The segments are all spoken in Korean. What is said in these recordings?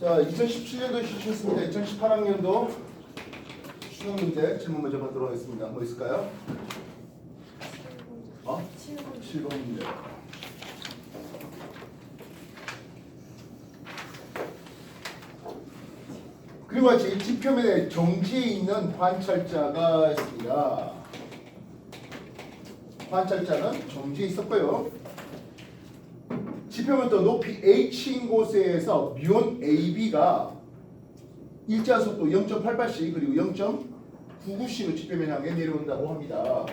자, 2017년도 시작했습니다. 2018학년도 수능 문제 질문 먼저 받도록 하겠습니다. 뭐 있을까요? 7번 문제. 그리고 같이 지표면에 정지에 있는 관찰자가 있습니다. 관찰자는 정지에 있었고요. 지표면부터 높이 h인 곳에서 미온 AB가 일자 속도 0.88c 그리고 0.99c로 지표면 향해 내려온다고 합니다.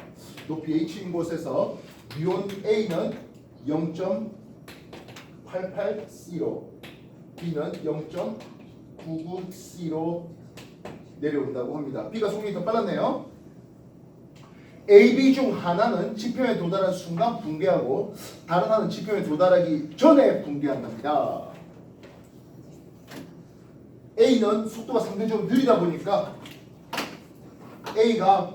높이 h인 곳에서 미온 A는 0.88c로 B는 0.99c로 내려온다고 합니다. B가 속력이 더 빨랐네요. AB 중 하나는 지표에 도달한 순간 붕괴하고 다른 하나는 지표에 도달하기 전에 붕괴한답니다. A는 속도가 상대적으로 느리다 보니까 A가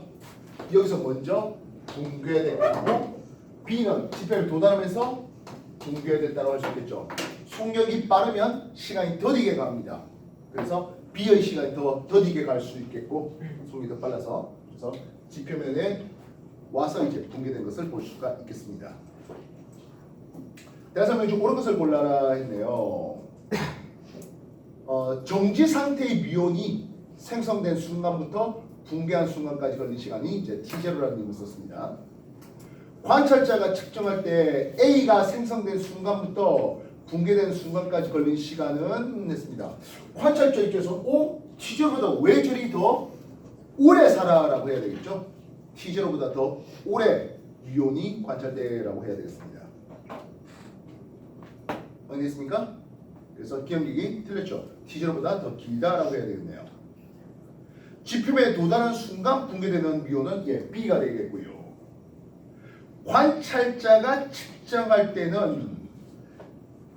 여기서 먼저 붕괴됐고 B는 지표에 도달하면서 붕괴됐다고 할 수 있겠죠. 속력이 빠르면 시간이 더디게 갑니다. 그래서 B의 시간이 더 더디게 갈 수 있겠고 속력이 더 빨라서 그래서 지표면에 와서 이제 붕괴된 것을 볼 수가 있겠습니다. 대화 설명 중 옳은 것을 골라라 했네요. 정지 상태의 미온이 생성된 순간부터 붕괴한 순간까지 걸린 시간이 이제 T0라는 이름을 썼습니다. 관찰자가 측정할 때 A가 생성된 순간부터 붕괴된 순간까지 걸린 시간은 했습니다. 관찰자 입장에서 T0보다 왜 저리 더 오래 살아라고 해야 되겠죠? T0보다 더 오래 미온이 관찰되라고 해야 되겠습니다. 확인됐습니까? 그래서 기억력이 틀렸죠. T0보다 더 길다라고 해야 되겠네요. 지표면에 도달한 순간 붕괴되는 미온은 B가 되겠고요. 관찰자가 측정할 때는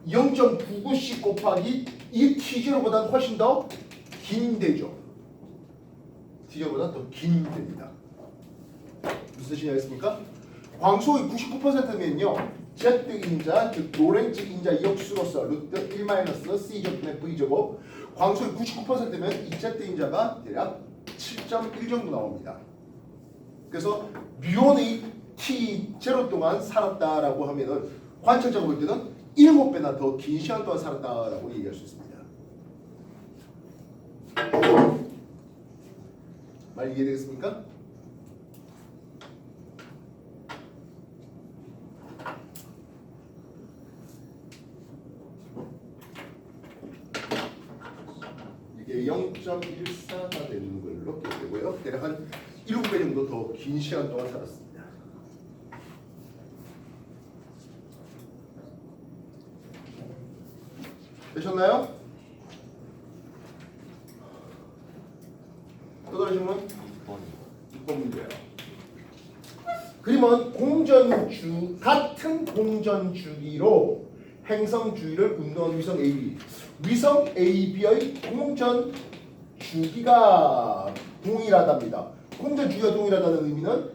0.99c 곱하기 이 T0보다 훨씬 더 긴되죠. T0보다 더 긴됩니다. 무슨 뜻이냐 했습니까? 광속이 99%면요 Z인자, 즉 로렌츠 인자 역수로서 루트 1-C제곱분의 V제곱 광속이 99%면 이 Z인자가 대략 7.1 정도 나옵니다. 그래서 미온이 T0 동안 살았다라고 하면은 관찰자가 볼 때는 7배나 더 긴 시간 동안 살았다라고 얘기할 수 있습니다. 말 이해되겠습니까? 이게 0.14가 되는 걸로 기억되고요. 대략 한 7배 정도 더 긴 시간 동안 살았습니다. 되셨나요? 또 다른 질문? 6번 문제예요. 그림은 같은 공전 주기로 행성 주위를 운동하는 위성 AB. 위성 AB의 공전 주기가 동일하답니다. 공전 주기가 동일하다는 의미는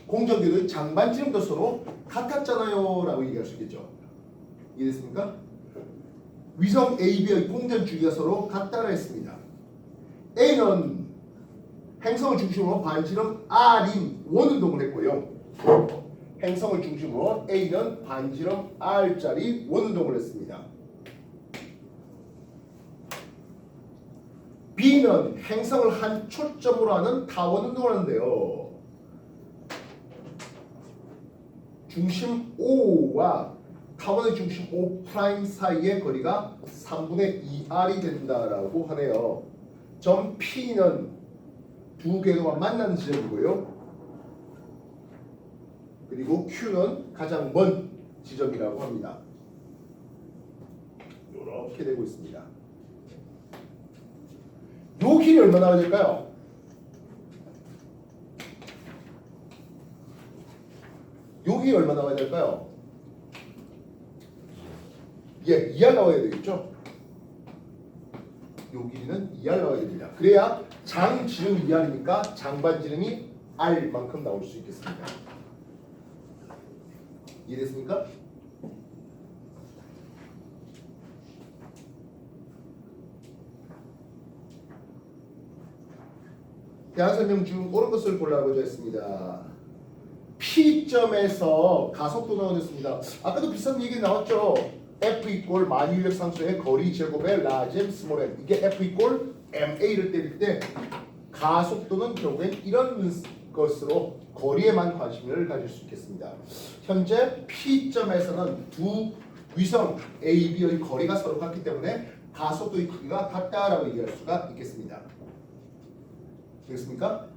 공전기의 장반지름도 서로 같았잖아요 라고 얘기할 수 있겠죠. 이해됐습니까? 위성 AB의 공전 주기가 서로 같다고 했습니다. A는 행성을 중심으로 반지름 R인 원운동을 했고요. 행성을 중심으로 A는 반지름 R짜리 원운동을 했습니다. B는 행성을 한 초점으로 하는 타원운동을 하는데요. 중심 O와 타원의 중심 O' 사이의 거리가 3분의 2R이 된다라고 하네요. 점 P는 두 궤도가 만나는 지점이고요. 그리고 Q는 가장 먼 지점이라고 합니다. 이렇게 되고 있습니다. 요 길이 얼마나 될까요? 요 길이 얼마나 나와야 될까요? 2R 나와야 되겠죠? 요 길이는 2R 나와야 됩니다. 그래야 장지름이 2R이니까 장반지름이 R만큼 나올 수 있겠습니다. 이해됐습니까? 대항 설명 중 옳은 것을 골라보자 했습니다. P점에서 가속도 넣어냈습니다. 아까도 비슷한 얘기 나왔죠. F 이꼴 만유인력 상수의 거리 제곱의 라지 m 스몰 m. 이게 F 이꼴 ma를 때릴 때 가속도는 결국엔 이런 것으로 거리에만 관심을 가질 수 있겠습니다. 현재 P점에서는 두 위성 A, B의 거리가 서로 같기 때문에 가속도의 크기가 같다라고 얘기할 수가 있겠습니다. 되겠습니까?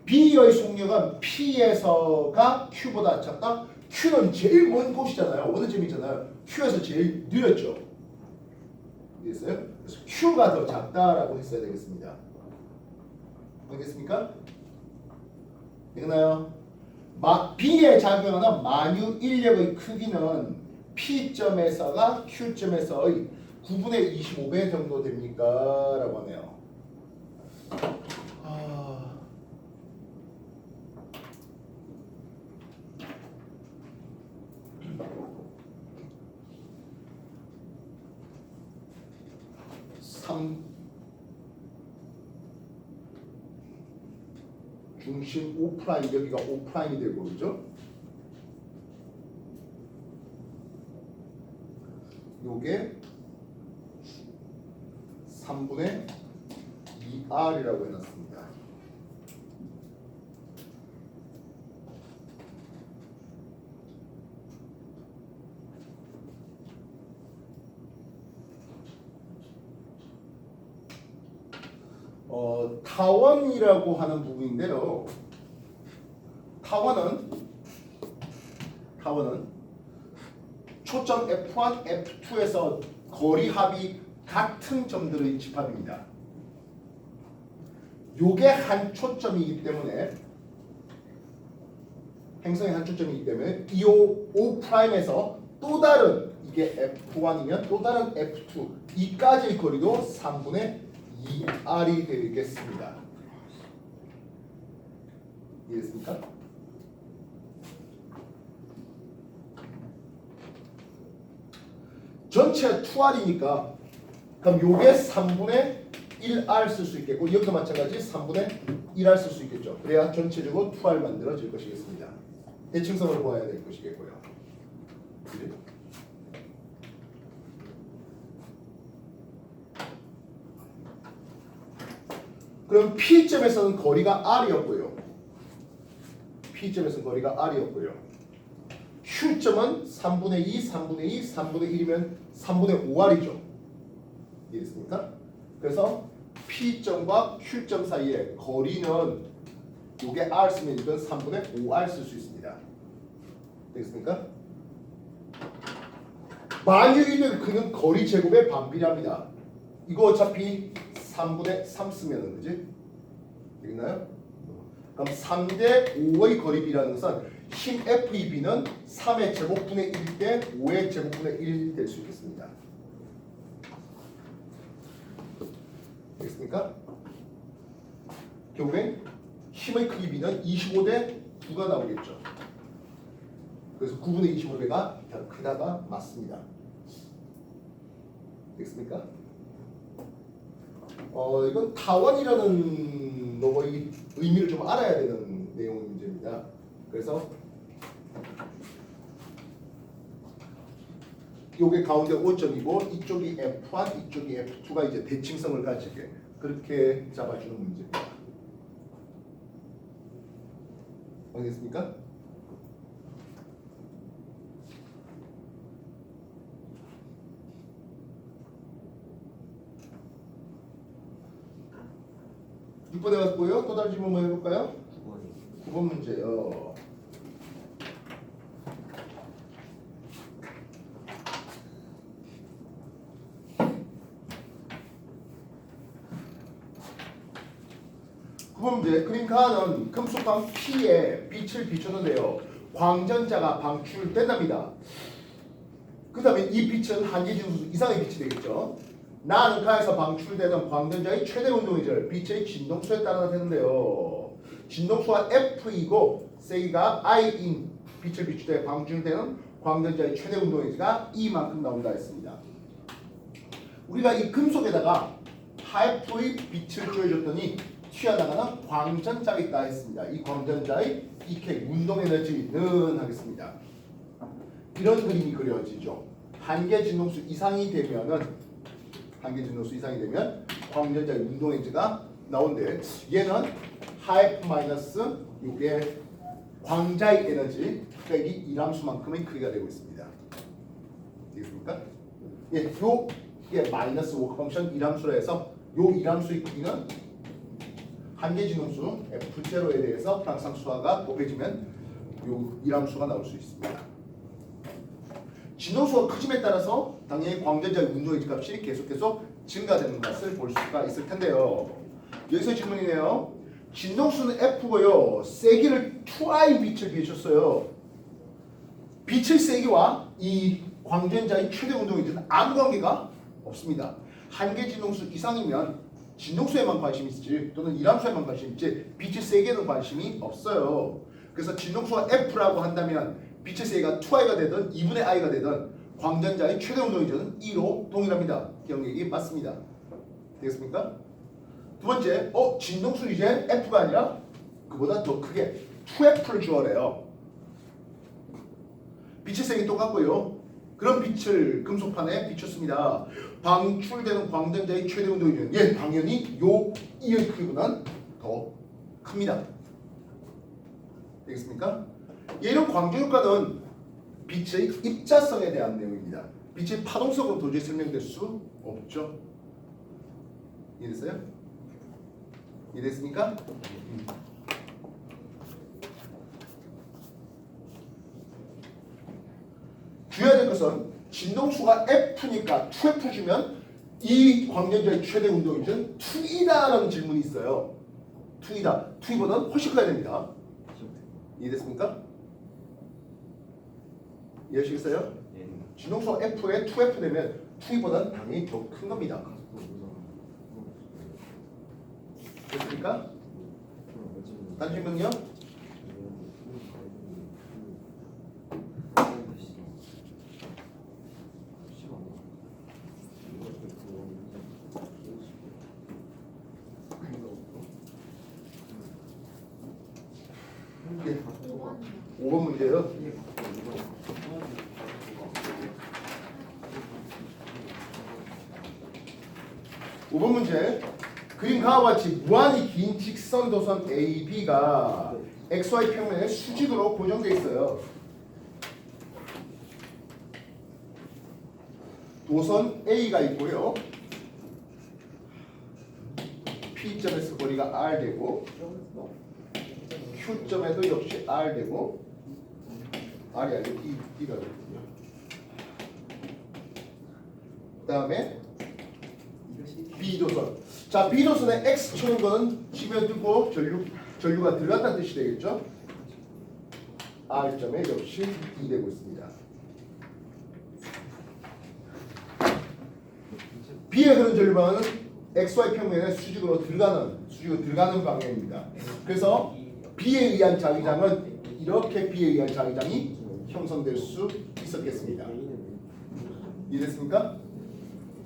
B의 속력은 P에서가 Q보다 작다. Q는 제일 먼 곳이잖아요. 원점이잖아요. Q에서 제일 느렸죠. 이해했어요? 그래서 Q가 더 작다라고 했어야 되겠습니다. 알겠습니까? 되나요? B에 작용하는 만유 인력의 크기는 P점에서가 Q점에서의 9분의 25배 정도 됩니까? 라고 하네요. 3 중심 5' 여기가 5'이 되고 그죠? 요게 3분의 2R이라고 해놨습니다. 타원이라고 하는 부분인데요. 타원은 초점 F1, F2에서 거리 합이 같은 점들의 집합입니다. 요게 한 초점이기 때문에 행성의 한 초점이기 때문에 이 O''에서 또 다른 이게 F1이면 또 다른 F2 이까지의 거리도 3분의 2R이 되겠습니다. 이해했습니까? 전체 2R이니까 그럼 요게 3분의 1R 쓸 수 있겠고 여기도 마찬가지 3분의 1R 쓸 수 있겠죠. 그래야 전체적으로 2R 만들어질 것이겠습니다. 대칭성을 보아야 될 것이겠고요. 그치? 그럼 P점에서는 거리가 R이었고요. P점에서는 거리가 R이었고요. Q점은 3분의 2, 3분의 2, 3분의 1이면 3분의 5R이죠. 이해됐습니까? 그래서 P점과 Q점 사이의 거리는 이게 R 쓰면 이건 3분의 5R 쓸 수 있습니다. 되겠습니까? 만유인은 그는 거리 제곱의 반비례합니다. 이거 어차피 3분의 3 쓰면은 그지? 되겠나요? 그럼 3대 5의 거리비라는 것은 힘 FEB는 3의 제곱분의 1 대 5의 제곱분의 1 될 수 있겠습니다. 되겠습니까? 결국엔 힘의 크기 B는 25대 9가 나오겠죠. 그래서 9분의 25배가 더 크다가 맞습니다. 되겠습니까? 이건 타원이라는 용어의 의미를 좀 알아야 되는 내용의 문제입니다. 그래서 요게 가운데 5점이고 이쪽이 F1, 이쪽이 F2가 이제 대칭성을 가지게 그렇게 잡아주는 문제입니다. 알겠습니까? (6번) 해봤고요. 또 다른 질문 한번 해볼까요? 9번 문제요. 문제. 그러니까는 금속광 P에 빛을 비추는데요. 광전자가 방출된답니다. 그 다음에 이 빛은 한계진수 이상의 빛이 되겠죠. 나는가에서 방출되는 광전자의 최대 운동이절 빛의 진동수에 따라 나타나는데요. 진동수가 F이고 세기가 I인 빛을 비출 때 방출되는 광전자의 최대 운동에너지가 이만큼 나온다 했습니다. 우리가 이 금속에다가 하이프의 빛을 조여줬더니 튀어나가는 광전자가 있다 했습니다. 이 광전자의 이케 운동 에너지는 하겠습니다. 이런 그림이 그려지죠. 한계 진동수 이상이 되면 광전자의 운동 에너지가 나온대. 얘는 하이프 마이너스 이게 광자의 에너지 빼기 이함수만큼의 크기가 되고 있습니다. 되겠습니까? 예, 이게 마이너스 워크 펑션 이함수로 해서 요 이함수의 크기는 한계 진동수 F0에 대해서 항상 수화가 곱해지면 요 이함수가 나올 수 있습니다. 진동수가 커짐에 따라서 당연히 광전자의 운동 에너지 값이 계속해서 증가되는 것을 볼 수가 있을 텐데요. 여기서 질문이네요. 진동수는 F고요. 세기를 2I 빛을 비추었어요. 빛의 세기와 이 광전자의 최대 운동 에너지는 아무 관계가 없습니다. 한계 진동수 이상이면 진동수에만 관심이 있지 또는 이함수에만 관심이 있지 빛의 세기에는 관심이 없어요. 그래서 진동수가 F라고 한다면 빛의 세기가 2I가 되든 2분의 I가 되든 광전자의 최대 운동 에너지는 E로 동일합니다. 기억력이 맞습니다. 되겠습니까? 두 번째, 진동수는 이제 F가 아니라 그보다 더 크게 2F를 주어래요. 빛의 세기 똑같고요. 그런 빛을 금속판에 비췄습니다. 방출되는 광전자의 최대 운동 에너지는 당연히 요 E의 크기보다는 더 큽니다. 되겠습니까? 이런 광주 효과는 빛의 입자성에 대한 내용입니다. 빛의 파동성으로 도저히 설명될 수 없죠. 이해됐어요? 이해됐습니까? 주의해야 될 것은 진동수가 F니까 2F 주면 이 광전자의 최대 운동 에너지는 2E다라는 질문이 있어요. 2E다. 2E보다는 훨씬 커야 됩니다. 이해됐습니까? 이해하시겠어요? 진동수가 F에 2F 되면 2E보다는 당연히 더 큰 겁니다. 됐습니까? 다른 질문이요? 네. 5번 문제요. 5번 문제. 그림 가와 같이 무한히 긴 직선 도선 AB가 XY 평면에 수직으로 고정되어 있어요. 도선 A가 있고요. P점에서 거리가 R 되고 Q점에도 역시 R 되고 R이 아니고 D가 되거든요. 그 다음에 B도선. 자, B도선에 X 치는 거는 지면 뚫고 전류가 들어갔다는 뜻이 되겠죠? R점에 역시 E 되고 있습니다. B에 흐르는 전류방은 XY 평면에 수직으로 들어가는 방향입니다. 그래서 B에 의한 자기장은 이렇게 B에 의한 자기장이 형성될 수 있었겠습니다. 이해됐습니까?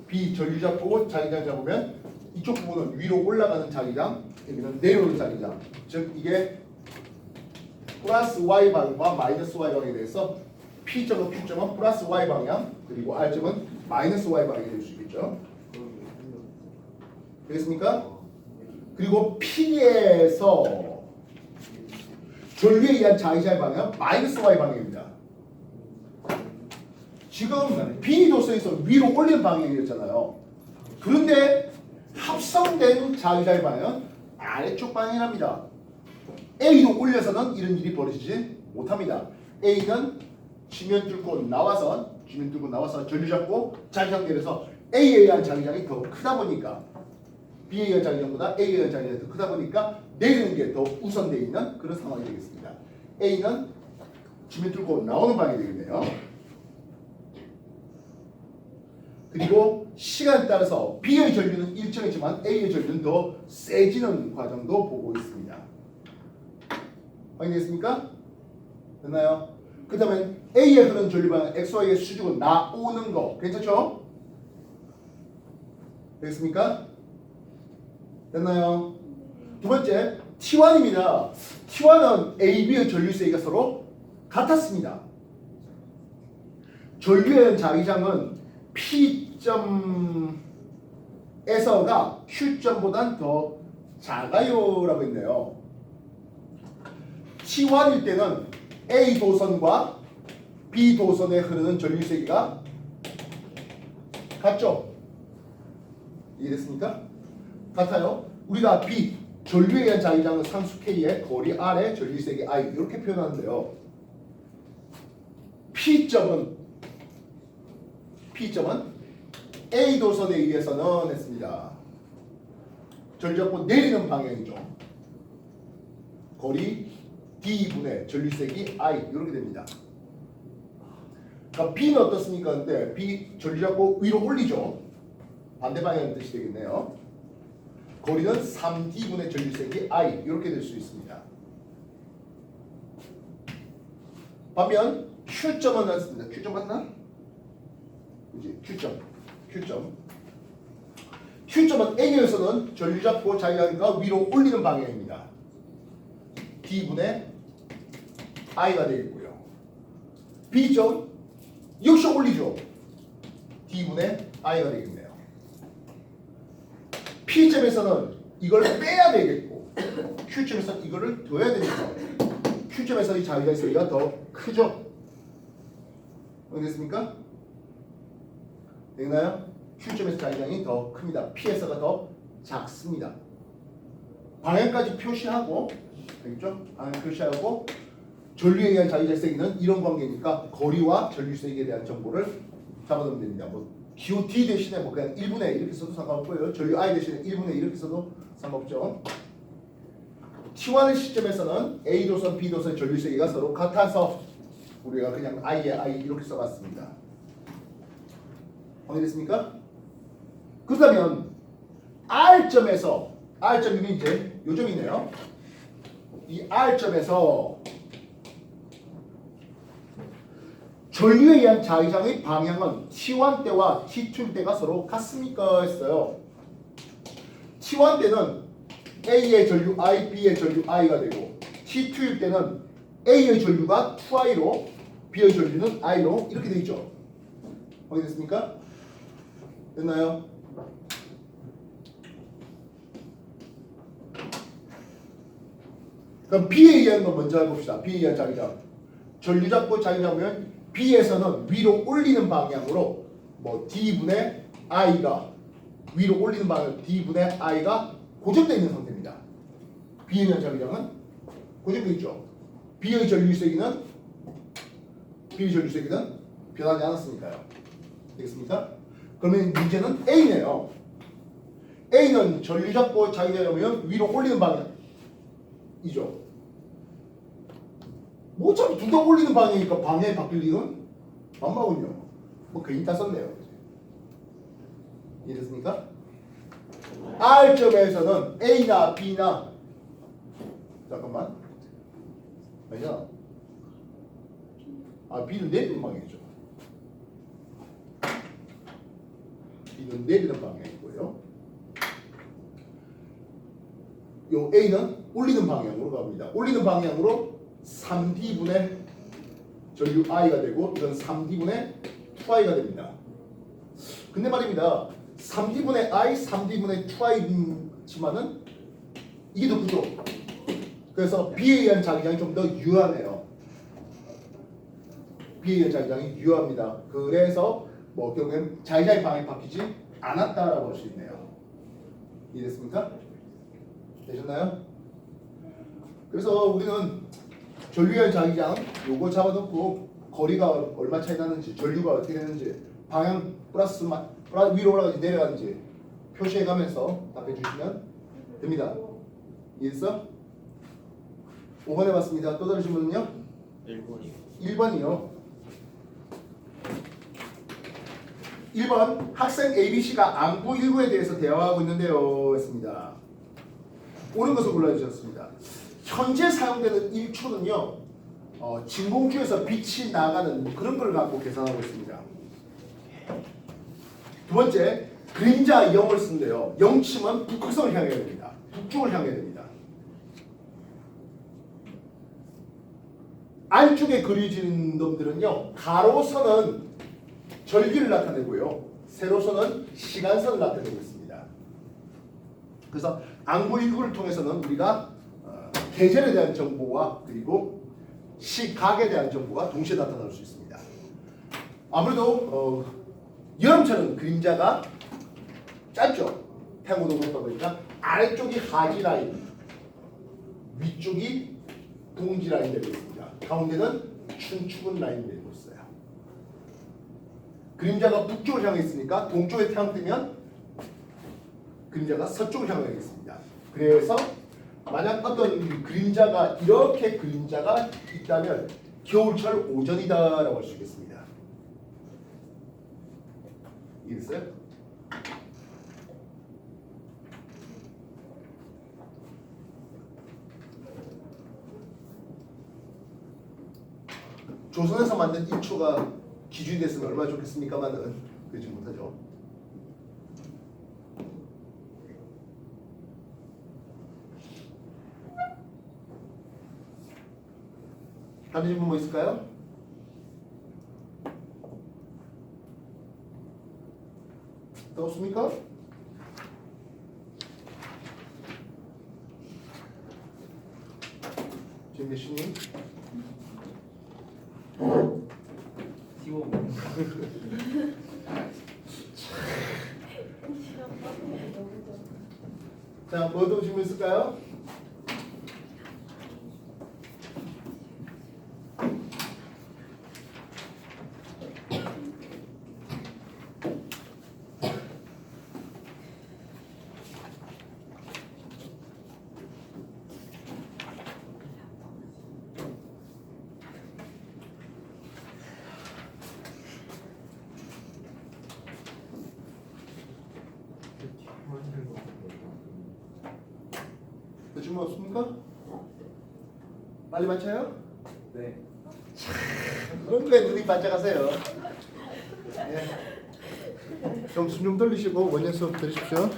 B 전류 잡고 자기장 잡으면 이쪽 부분은 위로 올라가는 자기장, 여기는 내려오는 자기장. 즉 이게 플러스 Y 방향과 마이너스 Y 방향에 대해서 P점은 Q점은 플러스 Y 방향 그리고 R점은 마이너스 Y 방향이 될 수 있겠죠. 되겠습니까? 그리고 P에서 전류에 의한 자기장의 방향 마이너스 Y 방향입니다. 지금 B 도선에서 위로 올리는 방향이었잖아요. 그런데 합성된 자기장의 방향은 아래쪽 방향이랍니다. A도 올려서는 이런 일이 벌어지지 못합니다. A는 지면 뚫고 나와서 전류 잡고 자기장 내려서 A에 의한 자기장이 더 크다 보니까 B에 의한 자기장보다 A에 의한 자기장이 더 크다 보니까 내리는 게 더 우선되어 있는 그런 상황이 되겠습니다. A는 지면 뚫고 나오는 방향이 되겠네요. 그리고 시간에 따라서 B의 전류는 일정이지만 A의 전류는 더 세지는 과정도 보고 있습니다. 확인됐습니까? 됐나요? 그 다음에 A에 흐르는 전류 방향 XY의 수직으로 나오는 거 괜찮죠? 됐습니까? 됐나요? 두 번째 T1입니다. T1은 A, B의 전류 세기가 서로 같았습니다. 전류의 자기장은 P점에서가 Q점보단 더 작아요라고 했네요. T1일 때는 A 도선과 B 도선에 흐르는 전류 세기가 같죠? 이해됐습니까? 같아요. 우리가 B 전류에 의한 자기장은 상수 K의 거리 R의 전류 세기 I 이렇게 표현하는데요. P점은 A 도선에 의해서는 했습니다. 전류자고 내리는 방향이죠. 거리 D분의 전류세기 I 이렇게 됩니다. 그러니까 B는 어떻습니까? 근데 B 전류자고 위로 올리죠. 반대 방향의 뜻이 되겠네요. 거리는 3D분의 전류세기 I 이렇게 될 수 있습니다. 반면 Q점은 났습니다. Q점 맞나? 그지? Q점은 A에서는 전류잡고 자기장과 위로 올리는 방향입니다. D분의 I가 되겠고요. B점 역시 올리죠. D분의 I가 되겠네요. P점에서는 이걸 빼야 되겠고 Q점에서는 이거를 둬야 되니까 Q점에서 이 자기장 세기가 더 크죠. 알겠습니까? 되나요? Q점에서 자기장이 더 큽니다. P에서가 더 작습니다. 방향까지 표시하고 알겠죠? 방향 표시하고 전류에 의한 자기장 세기는 이런 관계니까 거리와 전류 세기에 대한 정보를 잡아놓으면 됩니다. 뭐 QT 대신에 뭐 그냥 1분의 이렇게 써도 상관없고요. 전류 I 대신에 1분의 이렇게 써도 상관없죠. T1의 시점에서는 A 도선, B 도선 전류 세기가 서로 같아서 우리가 그냥 I에 I 이렇게 써봤습니다. 확인됐습니까? 그렇다면 R점에서 R점이 이제 요점이네요. 이 R점에서 전류에 의한 자기장의 방향은 T1 때와 T2 때가 서로 같습니까? 했어요. T1 때는 A의 전류 I, B의 전류 I가 되고 T2일 때는 A의 전류가 2I로 B의 전류는 I로 이렇게 되어 있죠. 확인됐습니까? 됐나요? 그럼 B에 의한 거 먼저 해봅시다. B에 의한 자기장. 전류잡고 자기장이면 B에서는 위로 올리는 방향으로 뭐 D분의 I가 위로 올리는 방향 D분의 I가 고정되어 있는 상태입니다. B에 의한 자기장은 고정되어 있죠. B의 전류세기는 변하지 않았으니까요. 되겠습니까? 그러면 문제는 A네요. A는 전류잡고 자기장이면 위로 올리는 방향이죠. 뭐 어차피 둘 다 올리는 방향이니까 방향이 바뀔 리는 만마군요. 뭐 괜히 다 썼네요. 이해됐습니까? R점에서는 A나 B나 잠깐만 아니야. B는 내리는 방향이죠. B는 내리는 방향이고요. 요 A는 올리는 방향으로 갑니다. 올리는 방향으로 3D분의 전류 I가 되고 이건 3D분의 2I가 됩니다. 근데 말입니다. 3D분의 I, 3D분의 2I지만은 이게 더 크죠. 그래서 B에 의한 자기장이 좀 더 유하네요. B에 의한 자기장이 유합니다. 그래서 뭐 결국엔 자기장의 방향이 바뀌지 않았다라고 할 수 있네요. 이해됐습니까? 되셨나요? 그래서 우리는 전류의 자기장 요거 잡아놓고 거리가 얼마 차이 나는지 전류가 어떻게 되는지 방향 플러스 위로 올라가는지 내려가는지 표시해가면서 답해 주시면 됩니다. 이해했어? 5번 해봤습니다. 또 다르신 분은요? 1번이요. 1번 학생 ABC가 안구 일부에 대해서 대화하고 있는데요 했습니다. 옳은 것을 골라주셨습니다. 현재 사용되는 1초는요 진공주에서 빛이 나가는 그런 걸 갖고 계산하고 있습니다. 두 번째 그림자 0을 쓴대요. 0치면 북극성을 향해야 됩니다. 북쪽을 향해야 됩니다. 안쪽에 그려지는 놈들은요, 가로선은 절기를 나타내고요, 세로선은 시간선을 나타내고 있습니다. 그래서 안구 일구를 통해서는 우리가 계절에 대한 정보와 그리고 시각에 대한 정보가 동시에 나타날 수 있습니다. 아무래도 여름철은 그림자가 짧죠. 태양고도 그렇다 보니까 아래쪽이 하지 라인, 위쪽이 동지 라인 되고 있습니다. 가운데는 춘추근 라인 되고 있어요. 그림자가 북쪽을 향해 있으니까 동쪽에 태양 뜨면 그림자가 서쪽을 향해 있습니다. 그래서 만약 어떤 그림자가 이렇게 그림자가 있다면 겨울철 오전이다라고 할 수 있겠습니다. 이해됐어요? 조선에서 만든 인초가 기준이 됐으면 얼마나 좋겠습니까만은 그러지 못하죠. 다른 질문 뭐 있을까요? 또 없습니까? 김대신님. 자, 뭐도 질문 있을까요? 또 질문 없습니까? 빨리 맞춰요? 네. 그런 거에 눈이 반짝하세요. 예. 좀 숨 좀 돌리시고 원년 수업 들으십시오.